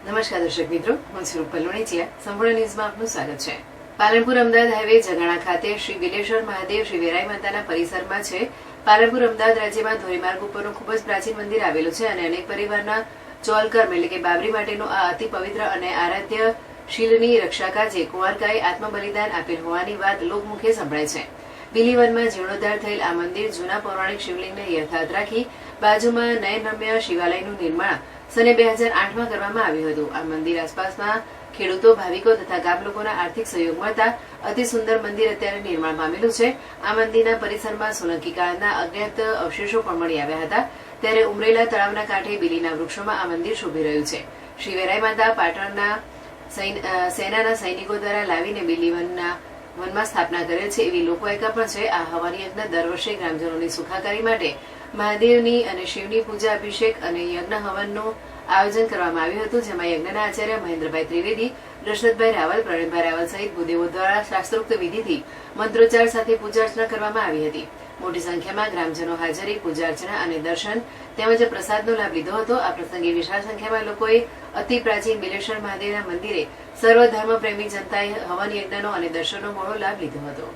નમસ્કાર દર્શક મિત્રો, હું છું રૂપલ લોણીચિયા. સંપૂર્ણ ન્યૂઝમાં આપનું સ્વાગત છે. પાલનપુર અમદાવાદ હાઈવે જગાણા ખાતે શ્રી બિલેશ્વર મહાદેવ શ્રી વેરાઈ માતાના પરિસરમાં છે. પાલનપુર અમદાવાદ રાજ્યમાં ધોરીમાર્ગ ઉપરનું ખૂબ જ પ્રાચીન મંદિર આવેલું છે અને અનેક પરિવારના ચોલકર્મ એટલે કે બાબરી માટેનું આ અતિ પવિત્ર અને આરાધ્ય શીલની રક્ષા કાજે કુંવારકાએ આત્મબલિદાન આપેલ હોવાની વાત લોકમુખે સંભળાય છે. બિલીવનમાં જીર્ણોદ્ધાર થયેલ આ મંદિર જૂના પૌરાણિક શિવલિંગને યથાર્થ રાખી બાજુમાં નયનરમ્ય શિવાલયનું નિર્માણ સને 2008માં કરવામાં આવ્યું હતું. આ મંદિર આસપાસના ખેડૂતો, ભાવિકો તથા ગામ લોકોના આર્થિક સહયોગ મળતા અતિ સુંદર મંદિર અત્યારે નિર્માણ પામેલું છે. આ મંદિરના પરિસરમાં સોલંકી કાળના અજ્ઞાત અવશેષો પણ મળી આવ્યા હતા. ત્યારે ઉમરેલા તળાવના કાંઠે બીલીના વૃક્ષોમાં આ મંદિર શોભી રહ્યું છે. શ્રી વેરાઈ માતા પાટણના સેનાના સૈનિકો દ્વારા લાવીને બીલીવનના વનમાં સ્થાપના કરેલ છે એવી લોકોએકા પણ છે. આ હવન યજ્ઞ દર વર્ષે ગ્રામજનોની સુખાકારી માટે મહાદેવની અને શિવની પૂજા, અભિષેક અને યજ્ઞ હવનનું આયોજન કરવામાં આવ્યું હતું, જેમાં યજ્ઞના આચાર્ય મહેન્દ્રભાઈ ત્રિવેદી, દશરથભાઈ રાવલ, પ્રવીણભાઈ રાવલ સહિત ભૂદેવો દ્વારા શાસ્ત્રોક્ત વિધિથી મંત્રોચ્ચાર સાથે પૂજા અર્ચના કરવામાં આવી હતી. મોટી સંખ્યામાં ગ્રામજનો હાજરી, પૂજા અર્ચના અને દર્શન તેમજ પ્રસાદનો લાભ લીધો હતો. આ પ્રસંગે વિશાળ સંખ્યામાં લોકોએ અતિ પ્રાચીન બિલેશ્વર મહાદેવના મંદિરે સર્વધર્મ પ્રેમી જનતાએ હવન યજ્ઞનો અને દર્શનનો મોડો લાભ લીધો હતો.